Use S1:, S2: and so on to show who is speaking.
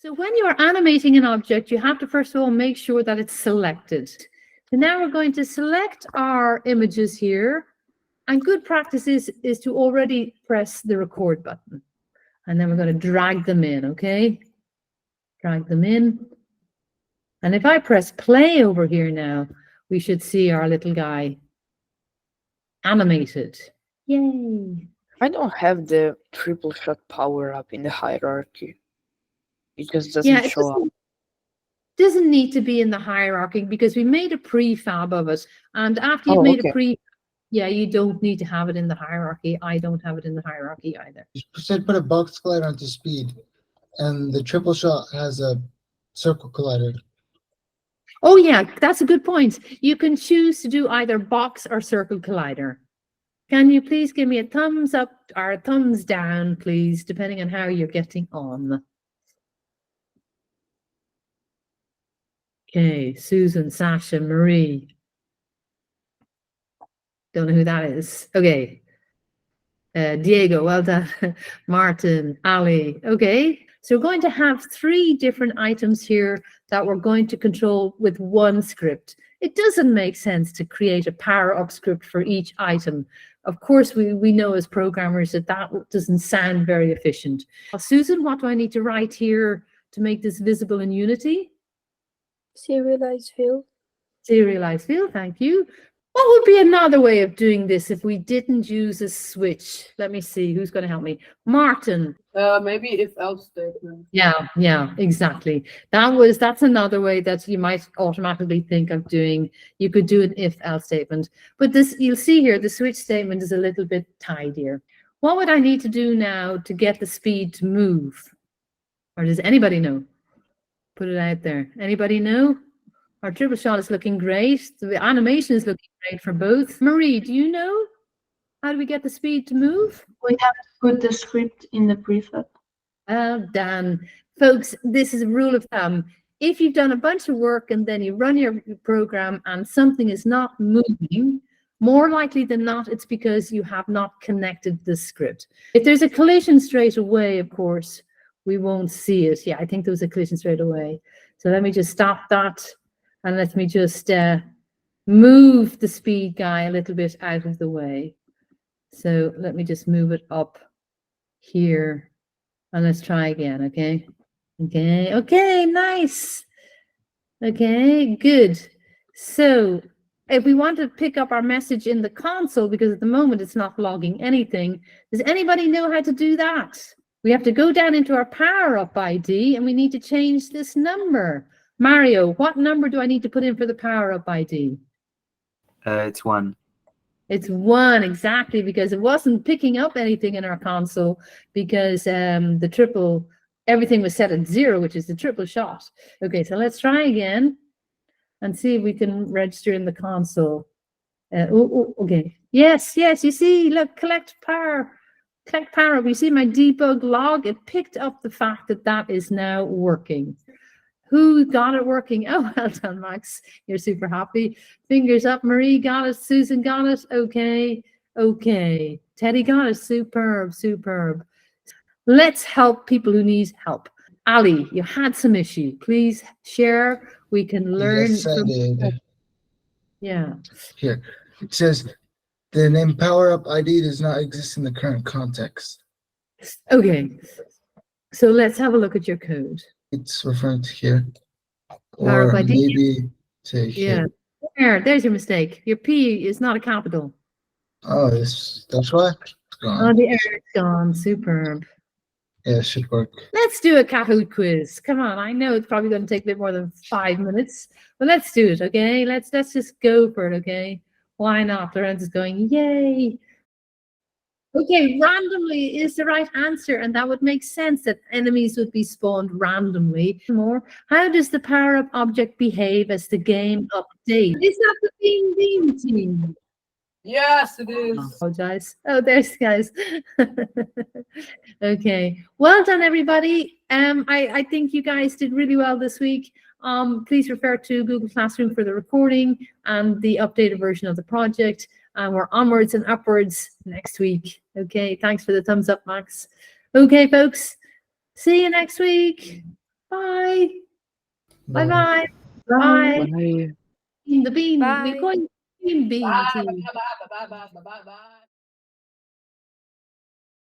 S1: So when you're animating an object, you have to first of all make sure that it's selected. So now we're going to select our images here. And good practice is to already press the record button. And then we're going to drag them in, okay? Drag them in. And if I press play over here now, we should see our little guy animated. Yay.
S2: I don't have the triple shot power up in the hierarchy. It just doesn't show up.
S1: Doesn't need to be in the hierarchy because we made a prefab of it. And after you've made a prefab, yeah, you don't need to have it in the hierarchy. I don't have it in the hierarchy either.
S3: You said put a box collider onto speed, and the triple shot has a circle collider.
S1: Oh yeah, that's a good point. You can choose to do either box or circle collider. Can you please give me a thumbs up or a thumbs down, please, depending on how you're getting on. Okay, Susan, Sasha, Marie. Don't know who that is. Okay. Diego, well done. Martin, Ali. Okay. So we're going to have 3 different items here that we're going to control with one script. It doesn't make sense to create a power-up script for each item. Of course, we know as programmers that that doesn't sound very efficient. Susan, what do I need to write here to make this visible in Unity?
S4: Serialized field.
S1: Serialized field, thank you. What would be another way of doing this if we didn't use a switch? Let me see, who's going to help me? Martin.
S5: Maybe if-else statement.
S1: Yeah, exactly. That's another way that you might automatically think of doing. You could do an if-else statement. But this, you'll see here, the switch statement is a little bit tidier. What would I need to do now to get the speed to move? Or does anybody know? Put it out there. Anybody know? Our triple shot is looking great. The animation is looking great for both. Marie, do you know? How do we get the speed to move?
S4: We have to put the script in the prefab.
S1: Well done. Folks, this is a rule of thumb. If you've done a bunch of work and then you run your program and something is not moving, more likely than not, it's because you have not connected the script. If there's a collision straight away, of course, we won't see it. Yeah, I think there was a collision straight away. So let me just stop that. And let me just move the speed guy a little bit out of the way. So let me just move it up here. And let's try again, okay? Okay, nice. Okay, good. So if we want to pick up our message in the console, because at the moment it's not logging anything, does anybody know how to do that? We have to go down into our power-up ID and we need to change this number. Mario, what number do I need to put in for the power-up ID?
S6: It's 1.
S1: It's 1, exactly, because it wasn't picking up anything in our console because everything was set at 0, which is the triple shot. Okay, so let's try again and see if we can register in the console. Okay. Yes, you see, look, collect power. Collect power. You see my debug log? It picked up the fact that that is now working. Who got it working? Oh, well done, Max. You're super happy. Fingers up. Marie got it. Susan got it. Okay. Teddy got it. Superb. Let's help people who need help. Ali, you had some issue. Please share. We can learn.
S3: Yes, I did.
S1: Yeah.
S3: Here. It says the name power-up ID does not exist in the current context.
S1: Okay. So let's have a look at your code.
S3: It's referring to here.
S1: Or
S3: maybe to here.
S1: Yeah. There's your mistake. Your P is not a capital.
S3: Oh, that's why? It's gone.
S1: Oh, the error is gone. Superb.
S3: Yeah, it should work.
S1: Let's do a Kahoot quiz. Come on. I know it's probably going to take a bit more than 5 minutes, but let's do it, okay? Let's just go for it, okay? Why not? Lorenz is going, yay. Okay, randomly is the right answer, and that would make sense that enemies would be spawned randomly. More, how does the power-up object behave as the game updates? Is that the Beam team?
S5: Yes, it is.
S1: I apologize. Oh, there's guys. Okay, well done, everybody. I think you guys did really well this week. Please refer to Google Classroom for the recording and the updated version of the project. And we're onwards and upwards next week. Okay, thanks for the thumbs up, Max. Okay, folks, see you next week. Bye.
S3: Bye.
S1: Bye-bye. Bye.
S2: Bye.
S1: The bean.
S7: Bye.
S1: We're going bean
S5: Bye,
S1: tea.
S5: bye, bye, bye, bye, bye, bye, bye.